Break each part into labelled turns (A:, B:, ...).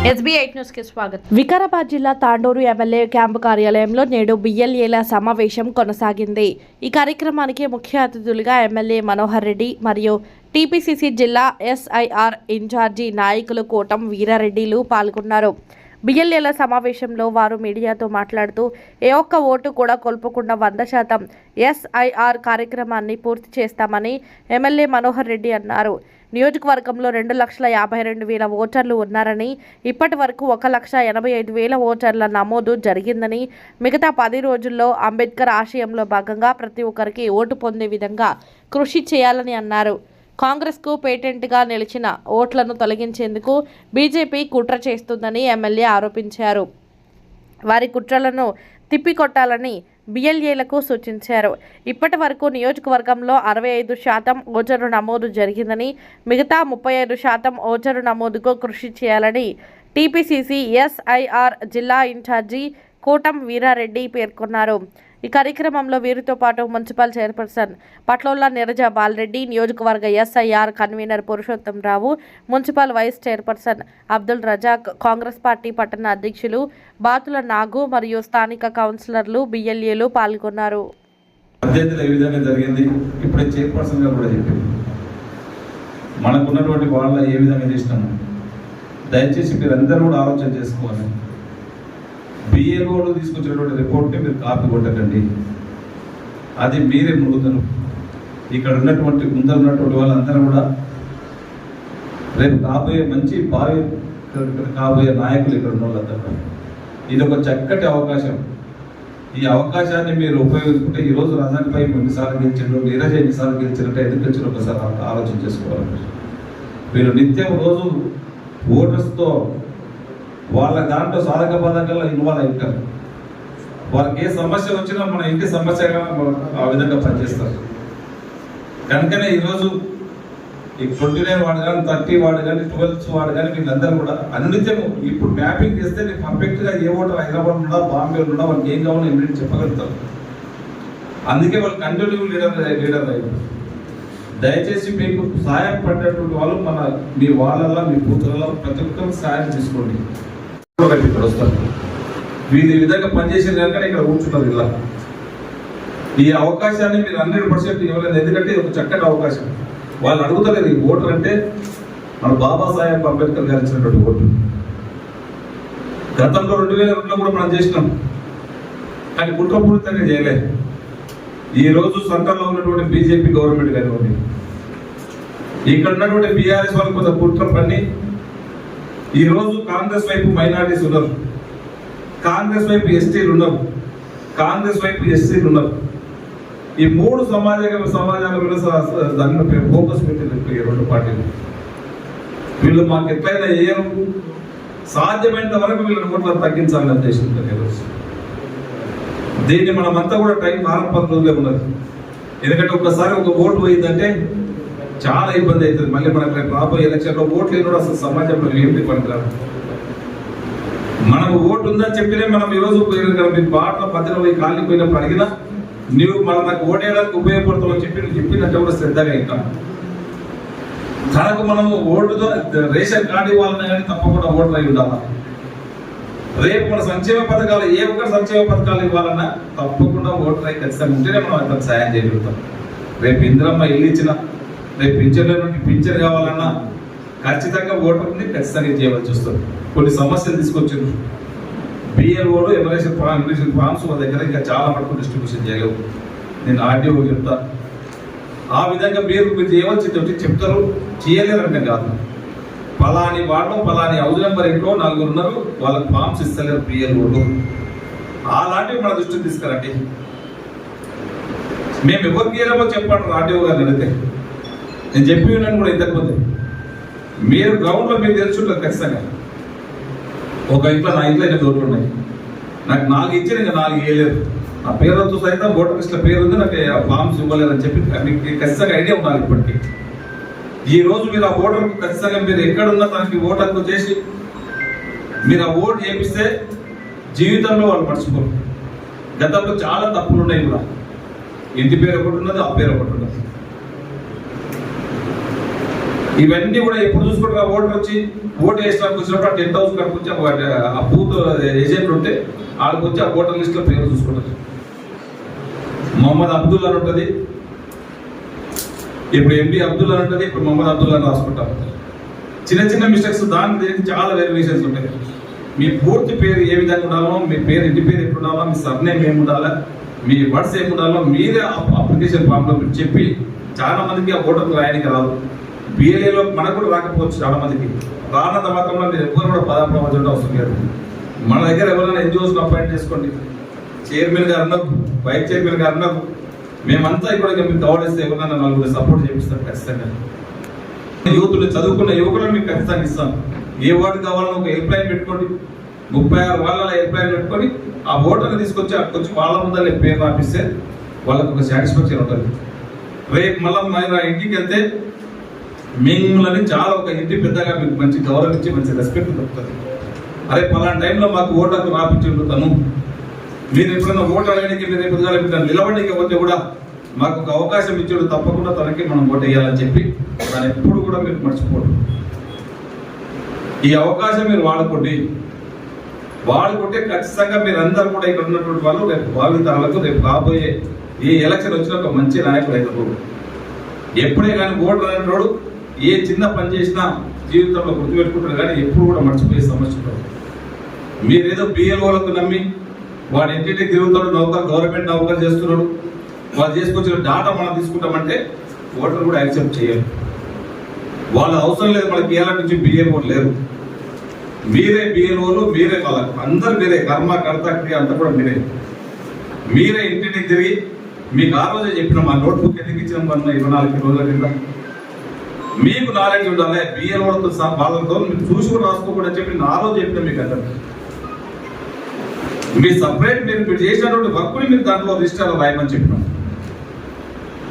A: SB8 news కి స్వాగతం. వికారాబాద్ జిల్లా తాండూరు ఎమ్మెల్యే క్యాంపు కార్యాలయంలో నేడు బిఎల్ఏల సమావేశం కొనసాగింది. ఈ కార్యక్రమానికి ముఖ్య అతిథులుగా ఎమ్మెల్యే మనోహర్ రెడ్డి మరియు టీపీసీసీ జిల్లా SIR ఇన్ఛార్జి నాయకులు కోటం వీరారెడ్డిలు పాల్గొన్నారు. బిఎల్ఏల సమావేశంలో వారు మీడియాతో మాట్లాడుతూ ఏ ఒక్క ఓటు కూడా కోల్పోకుండా 100% SIR కార్యక్రమాన్ని పూర్తి చేస్తామని ఎమ్మెల్యే మనోహర్ రెడ్డి అన్నారు. నియోజకవర్గంలో 2,52,000 ఓటర్లు ఉన్నారని, ఇప్పటి వరకు 1,85,000 ఓటర్ల నమోదు జరిగిందని, మిగతా 10 రోజుల్లో అంబేద్కర్ ఆశయంలో భాగంగా ప్రతి ఒక్కరికి ఓటు పొందే విధంగా కృషి చేయాలని అన్నారు. కాంగ్రెస్కు పేటెంట్గా నిలిచిన ఓట్లను తొలగించేందుకు బీజేపీ కుట్ర చేస్తుందని ఎమ్మెల్యే ఆరోపించారు. వారి కుట్రలను తిప్పికొట్టాలని బిఎల్ఏలకు సూచించారు. ఇప్పటి వరకు నియోజకవర్గంలో 65% ఓటరు నమోదు జరిగిందని, మిగతా 35% ఓటరు నమోదుకు కృషి చేయాలని టీపీసీసీ SIR జిల్లా ఇన్ఛార్జి కోటం వీరారెడ్డి పేర్కొన్నారు. ఈ కార్యక్రమంలో వీరితో పాటు మున్సిపల్ చైర్పర్సన్ పట్లోళ్ళ నీరజ బాలరెడ్డి, నియోజకవర్గ SIR convener Purushottam Rao, municipal vice chairperson Abdul Razak, Congress party పట్టణ అధ్యక్షులు బాతుల నాగు మరియు స్థానిక కౌన్సిలర్లు బిఎల్ఏలు పాల్గొన్నారు.
B: మనకున్నటువంటి వాళ్ళ ఏ విధంగా చేసినాము దయచేసి మీరందరూ కూడా ఆలోచన చేసుకోవాలి. బిఏఓలు తీసుకొచ్చినటువంటి రిపోర్ట్ని మీరు కాపీ కొట్టకండి, అది మీరే మురుగుతారు. ఇక్కడ ఉన్నటువంటి ముందర ఉన్నటువంటి వాళ్ళందరూ కూడా రేపు కాబోయే మంచి కాబోయే నాయకులు ఇక్కడ ఉన్న వాళ్ళందరూ. ఇది ఒక చక్కటి అవకాశం. ఈ అవకాశాన్ని మీరు ఉపయోగించుకుంటే ఈరోజు రజాక్పై ఎన్నిసార్లు గెలిచారు, నీరజ్ ఎన్నిసార్లు గెలిచారంటే ఎందుకు గెలిచారు ఒకసారి ఆలోచన చేసుకోవాలి. మీరు నిత్యం రోజు ఓటర్స్తో వాళ్ళ దాంట్లో సాధక బాధకాల్లో ఇన్వాల్వ్ అవుతారు. వాళ్ళకి ఏ సమస్య వచ్చినా మన ఇంటి సమస్యగా ఆ విధంగా పనిచేస్తారు. కనుకనే ఈరోజు ఈ 29 వార్డు కానీ 30 వార్డు కానీ 12 వార్డు కానీ వీళ్ళందరూ కూడా అనునిత్యం ఇప్పుడు మ్యాపింగ్ చేస్తే నీకు పర్ఫెక్ట్గా ఏ ఓటర్ హైదరాబాద్ ఉన్నా బాంబేలో ఉన్నా వాళ్ళకి ఏం కావాలో ఇమ్మీడియట్ చెప్పగలుగుతారు. అందుకే వాళ్ళు కంటిన్యూ లీడర్ అయ్యారు. దయచేసి మీకు సహాయం పడినటువంటి వాళ్ళు మీ వాళ్ళలో మీ బూతులలో ప్రతి ఒక్కరికి సహాయం తీసుకోండి. ఇక్కడ వస్తారు వీళ్ళు ఈ విధంగా పనిచేసిన కనుక ఇక్కడ కూర్చున్నారు. ఇలా ఈ అవకాశాన్ని మీరు 100% ఇవ్వలేదు. ఎందుకంటే ఒక చక్కటి అవకాశం. వాళ్ళు అడుగుతలేదు ఈ ఓటర్ అంటే మన బాబాసాహెబ్ అంబేద్కర్ గారు ఇచ్చినటువంటి ఓటు. గతంలో 2002లో కూడా మనం చేసినాం, కానీ కుట్రపూరితంగా చేయలేదు. ఈ రోజు సెంట్రల్లో ఉన్నటువంటి బీజేపీ గవర్నమెంట్ కానివ్వండి, ఇక్కడ ఉన్నటువంటి బీఆర్ఎస్ వాళ్ళు కొంత కుట్ర పని ఈ రోజు కాంగ్రెస్ వైపు మైనారిటీస్ ఉన్నారు, కాంగ్రెస్ వైపు ఎస్టీలు ఉన్నారు, కాంగ్రెస్ వైపు ఎస్సీలు ఉన్నారు. ఈ 3 సమాజాల మీద దాని ఫోకస్ పెట్టి 2 పార్టీలు వీళ్ళు మాకు ఎట్లయినా ఏం సాధ్యమైనంత వరకు వీళ్ళని ఓట్లను తగ్గించాలని ఉద్దేశించారు. ఈరోజు దీన్ని మనమంతా కూడా టైం 10 రోజులే ఉన్నది. ఎందుకంటే ఒక్కసారి ఒక ఓటు పోయిందంటే చాలా ఇబ్బంది అవుతుంది. మళ్ళీ మనకు రాబోయే ఎలక్షన్లో ఓట్లు లేని కూడా అసలు సమాజంలో ఏమిటి పనికిరాదు. మనకు ఓటు ఉందని చెప్పినే మనం ఈరోజు మీ బాటలో పద్దెన పోయి కాళ్ళకి పోయినప్పుడు అడిగినా నువ్వు మన నాకు ఓటేయడానికి ఉపయోగపడతామని చెప్పి నువ్వు చెప్పినట్టు కూడా శ్రద్ధగా అవుతాం. తనకు మనము ఓటుతో రేషన్ కార్డు ఇవ్వాలన్నా కానీ తప్పకుండా ఓటర్ అయి ఉండాలి. రేపు మన సంక్షేమ పథకాలు ఏ ఒక్క సంక్షేమ పథకాలు ఇవ్వాలన్నా తప్పకుండా ఓటర్ అయి ఖచ్చితంగా ఉంటేనే మనం అతను సాయం చేయగలుగుతాం. రేపు ఇందిరమ్మ ఇల్లు ఇచ్చిన, రేపు పింఛన్ల నుండి పింఛన్ కావాలన్నా ఖచ్చితంగా ఓటర్ని ఖచ్చితంగా చేయవలసి వస్తుంది. కొన్ని సమస్యలు తీసుకొచ్చారు. బిఎల్ఓలు ఎమ్మెల్యేషన్ ఫార్మ్స్ వాళ్ళ దగ్గర ఇంకా చాలా మటుకు డిస్ట్రిబ్యూషన్ చేయలేవు. నేను RDO చెప్తా. ఆ విధంగా మీరు చేయవలసి చెప్తారు, చేయలేరంటే కాదు. పలాని వార్డులో పలాని హౌస్ నెంబర్ ఇంట్లో 4 ఉన్నారు, వాళ్ళకి ఫార్మ్స్ ఇస్తలేరు బిఎల్ఓలు. అలాంటివి మన దృష్టికి తీసుకురండి. మేము ఎవరికి ఏమో చెప్పండి RDO గారిని అడిగితే. నేను చెప్పి ఉన్నాను కూడా ఇంతకుముందు. మీరు గ్రౌండ్లో మీరు తెలుసుంటారు ఖచ్చితంగా. ఒక ఇంట్లో నా ఇంట్లో ఇంకా ఓట్లు ఉన్నాయి, నాకు 4 ఇచ్చారు, ఇంకా 4 వేయలేదు. ఆ పేరుతో సైతం ఓటర్ లిస్ట్లో పేరు ఉంది, నాకు ఫార్మ్స్ ఇవ్వలేదని చెప్పి మీకు ఖచ్చితంగా ఐడియా ఉండాలి. ఇప్పటికీ ఈ రోజు మీరు ఆ ఓటర్కు ఖచ్చితంగా మీరు ఎక్కడున్నా తనకి ఓటు హక్కు చేసి మీరు ఆ ఓటు చేపిస్తే జీవితంలో వాళ్ళు మర్చిపోరు. గతంలో చాలా తప్పులు ఉన్నాయి కూడా. ఇంటి పేరు ఒకటి ఉన్నది, ఆ పేరు ఒకటి ఉన్నది. ఇవన్నీ కూడా ఎప్పుడు చూసుకుంటారు, ఓటర్ వచ్చి ఓటు వేసినప్పుడు వచ్చినప్పుడు ఆ 10,000 కడుపు వచ్చి ఆ బూత్ ఏజెంట్ ఉంటే వాళ్ళకి వచ్చి ఆ ఓటర్ లిస్ట్ లో పేరు చూసుకుంటారు. మొహమ్మద్ అబ్దుల్ అని ఉంటుంది, ఇప్పుడు ఎంపీ అబ్దుల్ అని ఉంటుంది, ఇప్పుడు మొహమ్మద్ అబ్దుల్ అని రాసుకుంటారు. చిన్న చిన్న మిస్టేక్స్ దానికి చాలా వేరియేషన్స్ ఉంటాయి. మీ పూర్తి పేరు ఏ విధంగా ఉండాలో, మీ పేరు ఇంటి పేరు ఎప్పుడు ఉండాలో, మీ సర్నేమ్ ఏమి ఉండాలా, మీ వర్డ్స్ ఏమి ఉండాలో మీరే అప్లికేషన్ ఫామ్లో మీరు చెప్పి చాలా మందికి ఆ ఓటర్లు రాయడానికి రాదు. బిఎల్ఏలో మనకు కూడా రాకపోవచ్చు, చాలా మందికి రానంత మాత్రంలో మీరు ఎవరు కూడా పదాప్రవచడం అవసరం లేదు. మన దగ్గర ఎవరైనా ఎన్జిఓస్ అపాయింట్ చేసుకోండి, చైర్మన్ గారు అన్నారు, వైస్ చైర్మన్ గారు అన్నారు, మేమంతా ఇక్కడ మీకు కావాల్సి ఎవరైనా నలుగురు సపోర్ట్ చేపిస్తాం ఖచ్చితంగా. యూత్లు చదువుకున్న యువకులను మీకు ఖచ్చితంగా ఇస్తాం. ఏ వార్డు కావాలని ఒక హెల్ప్ లైన్ పెట్టుకోండి, 36 వాళ్ళ హెల్ప్ లైన్ పెట్టుకొని ఆ ఓటర్ని తీసుకొచ్చి అక్కడికి వచ్చి వాళ్ళ ముందర పేరు రాపిస్తే వాళ్ళకు ఒక సాటిస్ఫాక్షన్ ఉంటుంది. రేపు మళ్ళీ మన ఇంటికి వెళ్తే మిమ్మల్ని చాలా ఒక ఇంటి పెద్దగా మీకు మంచి గౌరవించి మంచి రెస్పెక్ట్ దొరుకుతుంది. అరే పలానా టైంలో మాకు ఓటర్కు రాపించి ఉంటాను, మీరు ఎప్పుడైనా ఓటర్ వేయడానికి మీరు రేపు నిలబడికి పోతే కూడా మాకు ఒక అవకాశం ఇచ్చాడు, తప్పకుండా తనకి మనం ఓటు వేయాలని చెప్పి దాన్ని ఎప్పుడు కూడా మీరు మర్చిపోరు. ఈ అవకాశం మీరు వాడుకుంటే ఖచ్చితంగా మీరు అందరూ కూడా ఇక్కడ ఉన్నటువంటి వాళ్ళు రేపు భావితరాలకు రేపు రాబోయే ఈ ఎలక్షన్ వచ్చిన ఒక మంచి నాయకుడు అవుతారు. ఎప్పుడే కానీ ఓటర్ అనేటోడు ఏ చిన్న పని చేసినా జీవితంలో గుర్తుపెట్టుకుంటారు, కానీ ఎప్పుడు కూడా మర్చిపోయే సమస్య ఉంటుంది. మీరేదో బిఎల్ఓలకు నమ్మి వాడు ఇంటింటికి తిరుగుతాడు, గవర్నమెంట్ నౌకరు చేస్తున్నాడు, వాళ్ళు చేసుకొచ్చిన డాటా మనం తీసుకుంటామంటే ఓటర్ కూడా యాక్సెప్ట్ చేయాలి. వాళ్ళ అవసరం లేదు, మనకి ఏళ్ళ నుంచి బిఎల్ఓ లేరు. మీరే బిఎల్ఓలు, మీరే వాళ్ళకు అందరు మీరే, కర్మ కర్త క్రియ అంతా కూడా మీరే ఇంటింటికి తిరిగి మీకు ఆ రోజే చెప్పినాం, ఆ నోట్బుక్ ఎందుకు ఇచ్చినాం అన్న 24 రోజుల కింద మీకు నాలెడ్జ్ ఉండాలి. బిఎల్ఓలతో వాళ్ళతో మీరు చూసి కూడా రాసుకోకూడదని చెప్పి ఆ రోజు చెప్పినాం మీకు అందరికి. మీ సపరేట్ మీరు చేసినటువంటి వర్క్ని మీరు దాంట్లో రిజిస్టర్ రాయమని చెప్పినాం.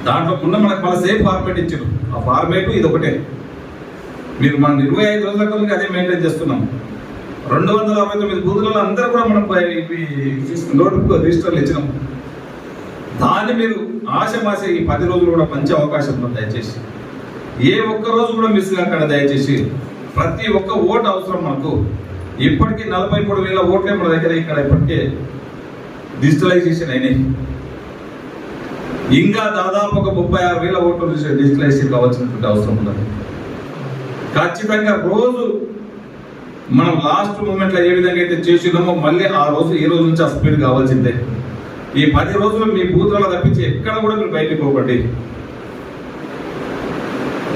B: దాంట్లో ఉన్న మనకు మళ్ళీ సేఫ్ ఫార్మేట్ ఇచ్చారు, ఆ ఫార్మేట్ ఇది ఒకటే. మీరు మనం 25 రోజుల కొద్దిగా అదే మెయింటైన్ చేస్తున్నాం. 269 బూతులలో అందరూ కూడా మనం నోట్బుక్ రిజిస్టర్లు ఇచ్చినాం. దాన్ని మీరు ఆశమాస ఈ 10 రోజులు కూడా మంచి అవకాశం ఉంది. దయచేసి ఏ ఒక్క రోజు కూడా మిస్ కాకుండా దయచేసి ప్రతి ఒక్క ఓటు అవసరం మనకు. ఇప్పటికీ 43,000 ఓట్లే మన దగ్గర ఇక్కడ ఇప్పటికే డిజిటలైజేషన్ అయినాయి. ఇంకా దాదాపు ఒక 36,000 ఓట్లు డిజిటలైజేషన్ కావాల్సినటువంటి అవసరం ఉన్నది. ఖచ్చితంగా రోజు మనం లాస్ట్ మూమెంట్లో ఏ విధంగా అయితే చేసినామో మళ్ళీ ఆ రోజు ఈ రోజు నుంచి ఆ స్పీడ్ కావాల్సిందే. ఈ 10 రోజులు మీ బూత్లలో తప్పించి ఎక్కడ కూడా మీరు బయటకు పోకండి.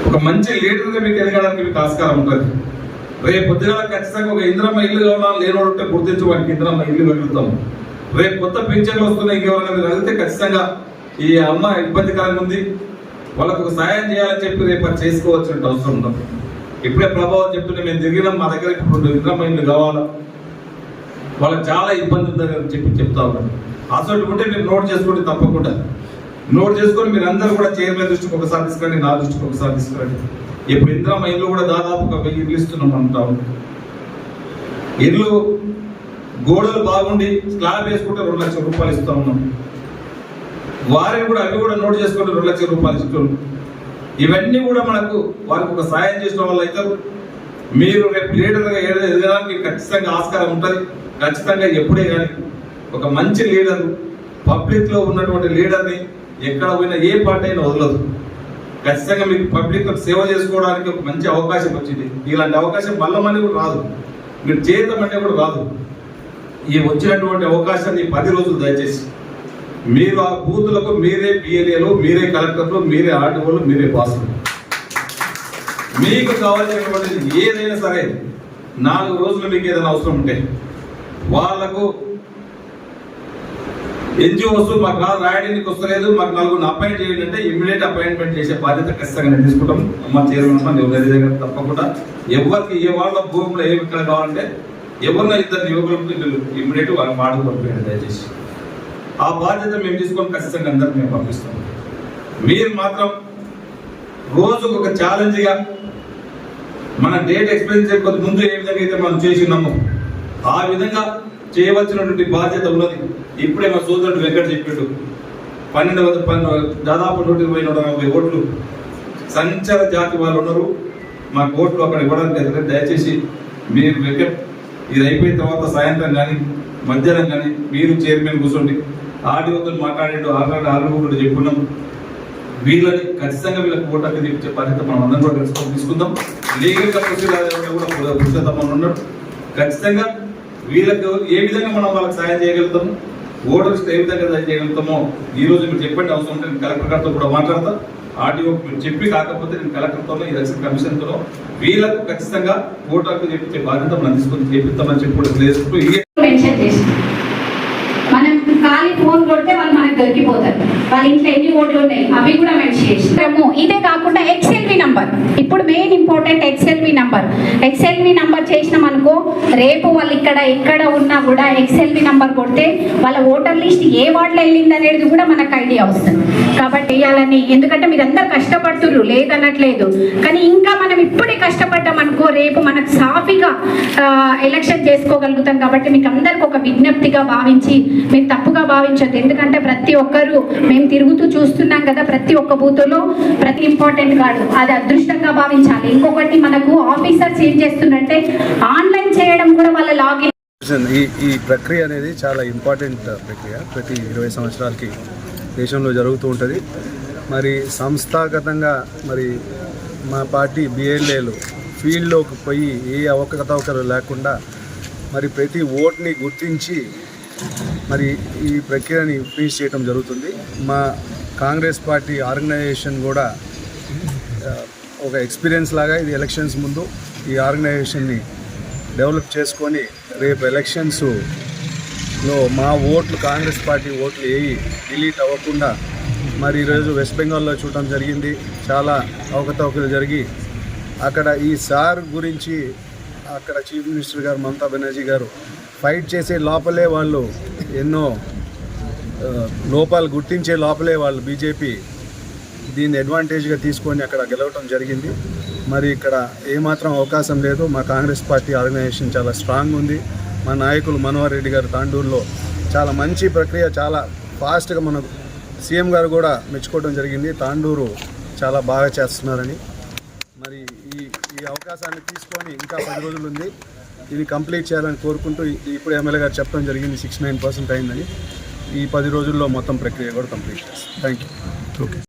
B: ఒక మంచి లీడర్గా మీకు ఎదగడానికి మీకు ఆస్కారం ఉంటుంది. రేపు పొద్దుగా ఖచ్చితంగా ఒక ఇంద్రమ్మ ఇల్లు కావాలని లేనోడు ఉంటే గుర్తించి వాడికి ఇంద్రమ్మ ఇల్లు వెళ్తాం. రేపు కొత్త పింఛన్లు వస్తున్నాయి, ఇంకెవరైనా మీరు అడిగితే ఖచ్చితంగా ఈ అమ్మ ఇబ్బందికరంగా ఉంది, వాళ్ళకు ఒక సాయం చేయాలని చెప్పి రేపు అది చేసుకోవాల్సిన అవసరం ఉండదు. ఇప్పుడే ప్రభావం చెప్తుంటే మేము తిరిగినాం, మా దగ్గర ఇప్పుడు ఇంద్రమ్మ ఇల్లు కావాలా, వాళ్ళకి చాలా ఇబ్బంది ఉందని చెప్పి చెప్తా ఉన్నాను. అసలు ఉంటే మీరు నోట్ చేసుకోండి, తప్పకుండా నోట్ చేసుకొని మీరు అందరూ కూడా చైర్మన్ దృష్టికి ఒకసారి తీసుకురండి, నా దృష్టికి ఒకసారి తీసుకురండి. ఇప్పుడు ఇంద్రమ్మ ఇల్లు కూడా దాదాపు ఒక 1000 ఇల్లు ఇస్తున్నాం అంటాం. ఇల్లు గోడలు బాగుండి స్లాబ్ వేసుకుంటే 2 లక్షల రూపాయలు ఇస్తా ఉన్నాం. వారిని కూడా అవి కూడా నోట్ చేసుకుంటే 2 లక్షల రూపాయలు ఇస్తున్నాం. ఇవన్నీ కూడా మనకు వారికి ఒక సాయం చేసిన వాళ్ళు అవుతారు. మీరు రేపు లీడర్గా ఎదగడానికి ఖచ్చితంగా ఆస్కారం ఉంటుంది. ఖచ్చితంగా ఎప్పుడే కానీ ఒక మంచి లీడర్, పబ్లిక్లో ఉన్నటువంటి లీడర్ని ఎక్కడ పోయినా ఏ పార్టీ అయినా వదలదు. ఖచ్చితంగా మీకు పబ్లిక్ సేవ చేసుకోవడానికి ఒక మంచి అవకాశం వచ్చింది. ఇలాంటి అవకాశం మళ్ళీ కూడా రాదు, మీరు చేయటమంటే కూడా రాదు. ఈ వచ్చినటువంటి అవకాశాన్ని 10 రోజులు దయచేసి మీరు ఆ బూతులకు మీరే బిఎల్ఏలు, మీరే కలెక్టర్లు, మీరే ఆర్టీఓలు, మీరే బాసులు. మీకు కావాల్సినటువంటిది ఏదైనా సరే 4 రోజులు మీకు ఏదైనా అవసరం ఉంటే వాళ్లకు ఎన్జిఓస్ మాకు రాయడానికి వస్తలేదు, మాకు 4 అపాయింట్ చేయండి అంటే ఇమ్మీడియట్ అపాయింట్మెంట్ చేసే బాధ్యత ఖచ్చితంగా నేను తీసుకుంటాం. అమ్మ చైర్మన్ దగ్గర తప్పకుండా ఎవరికి ఏ వాళ్ళ భూమిలో ఏ ఇక్కడ కావాలంటే ఎవరిన 2 యువకులకు ఇమ్మీడియట్ వాళ్ళ మాటలు పంపించండి దయచేసి. ఆ బాధ్యత మేము తీసుకొని ఖచ్చితంగా అందరికి మేము పంపిస్తాం. మీరు మాత్రం రోజుకు ఒక ఛాలెంజ్గా మన డేట్ ఎక్స్పెన్సర్ కొద్ది ముందు ఏ విధంగా అయితే మనం చేసినామో ఆ విధంగా చేయవలసినటువంటి బాధ్యత ఉన్నది. ఇప్పుడే మా సోదరుడు వెంకట చెప్పాడు, 12 దాదాపు 120-140 ఓట్లు సంచార జాతి వాళ్ళు ఉన్నారు. మాకు ఓట్లు అక్కడ ఇవ్వడానికి ఎదురు దయచేసి మీరు ఇది అయిపోయిన తర్వాత సాయంత్రం కానీ మధ్యాహ్నం కానీ మీరు చైర్మన్ కూర్చోండి ఆడియోతో మాట్లాడండి ఆర్డర్ చెప్పుకున్నాం వీళ్ళని ఖచ్చితంగా వీళ్ళకి ఓటాకి తెప్పించే బాధ్యత మనం అందరం కూడా తీసుకుందాం. లీగల్గా ప్రొసీజర్ కూడా పురుషోత్తమని ఉన్నాడు. ఖచ్చితంగా వీళ్ళకి ఏ విధంగా మనం వాళ్ళకి సాయం చేయగలుగుతాము, ఓటర్స్ ఏ విధంగా సాయం చేయగలుగుతామో ఈ రోజు మీరు చెప్పండి. అవసరం ఉంటే నేను కలెక్టర్ గారితో కూడా మాట్లాడతా. ఆడియో మీరు చెప్పి కాకపోతే నేను కలెక్టర్తో ఈ ఎలక్షన్ కమిషన్తో వీళ్ళకు ఖచ్చితంగా ఓటర్కు తెప్పించే బాధ్యత మనం తీసుకొని చేపిస్తామని చెప్పి కూడా తెలియజేస్తూ
C: మనం ఖాళీ ఫోన్ కొడితే వాళ్ళు మనకు దొరికిపోతారు. వాళ్ళ ఇంట్లో ఎన్ని ఓట్లు ఉన్నాయి అవి కూడా మెన్షన్ చేస్తాము. ఇదే కాకుండా ఎక్స్ఎల్వి నంబర్, ఇప్పుడు మెయిన్ ఇంపార్టెంట్ ఎక్స్ఎల్వి నంబర్ చేసినాం అనుకో, రేపు వాళ్ళు ఎక్కడ ఉన్నా కూడా ఎక్స్ఎల్వి నంబర్ కొడితే వాళ్ళ ఓటర్ లిస్ట్ ఏ వార్డులో వెళ్ళింది అనేది కూడా మనకు ఐడియా వస్తుంది. కాబట్టి వేయాలని, ఎందుకంటే మీరు అందరు కష్టపడుతున్నారు లేదనట్లేదు, కానీ ఇంకా మనం ఇప్పుడే కష్టపడ్డాం అనుకో రేపు మనకు సాఫీగా ఎలక్షన్ చేసుకోగలుగుతాం. కాబట్టి మీకు అందరికి ఒక విజ్ఞప్తిగా భావించి మీరు తప్పుగా భావించొద్దు. ఎందుకంటే ప్రతి ఒక్కరు మేము తిరుగుతూ చూస్తున్నాం కదా, ప్రతి ఒక్క బూత్లో ప్రతి ఇంపార్టెంట్ కాదు, అది అదృష్టంగా భావించాలి. ఇంకొకటి మనకు ఆఫీసర్స్ ఏం చేస్తున్నారంటే ఆన్లైన్ చేయడం కూడా వాళ్ళ లాగిన్.
D: ఈ ప్రక్రియ అనేది చాలా ఇంపార్టెంట్ ప్రక్రియ, ప్రతి 20 సంవత్సరాలకి దేశంలో జరుగుతూ ఉంటుంది. మరి సంస్థాగతంగా మరి మా పార్టీ బిఎల్ఏలు ఫీల్డ్లోకి పోయి ఏ అవకతవకలు లేకుండా మరి ప్రతి ఓట్ని గుర్తించి మరి ఈ ప్రక్రియని ఫినిష్ చేయడం జరుగుతుంది. మా కాంగ్రెస్ పార్టీ ఆర్గనైజేషన్ కూడా ఒక ఎక్స్పీరియన్స్ లాగా ఇది ఎలక్షన్స్ ముందు ఈ ఆర్గనైజేషన్ని డెవలప్ చేసుకొని రేపు ఎలక్షన్స్లో మా ఓట్లు కాంగ్రెస్ పార్టీ ఓట్లు ఏవి డిలీట్ అవ్వకుండా మరి ఈరోజు వెస్ట్ బెంగాల్లో చూడటం జరిగింది. చాలా అవకతవకలు జరిగి అక్కడ ఈ సార్ గురించి అక్కడ చీఫ్ మినిస్టర్ గారు మమతా బెనర్జీ గారు ఫైట్ చేసే లోపలే వాళ్ళు ఎన్నో లోపాలు గుర్తించే లోపలే వాళ్ళు బీజేపీ దీన్ని అడ్వాంటేజ్గా తీసుకొని అక్కడ గెలవటం జరిగింది. మరి ఇక్కడ ఏమాత్రం అవకాశం లేదు. మా కాంగ్రెస్ పార్టీ ఆర్గనైజేషన్ చాలా స్ట్రాంగ్ ఉంది. మా నాయకులు మనోహర్ రెడ్డి గారు తాండూరులో చాలా మంచి ప్రక్రియ, చాలా ఫాస్ట్గా మన సీఎం గారు కూడా మెచ్చుకోవడం జరిగింది. తాండూరు చాలా బాగా చేస్తున్నారని. మరి ఈ అవకాశాన్ని తీసుకొని ఇంకా 10 రోజులు ఉంది, ఇది కంప్లీట్ చేయాలని కోరుకుంటూ ఇప్పుడు ఎమ్మెల్యే గారు చెప్పడం జరిగింది 69% అయిందని. ఈ 10 రోజుల్లో మొత్తం ప్రక్రియ కూడా కంప్లీట్ చేస్తాం. Thank you. ఓకే.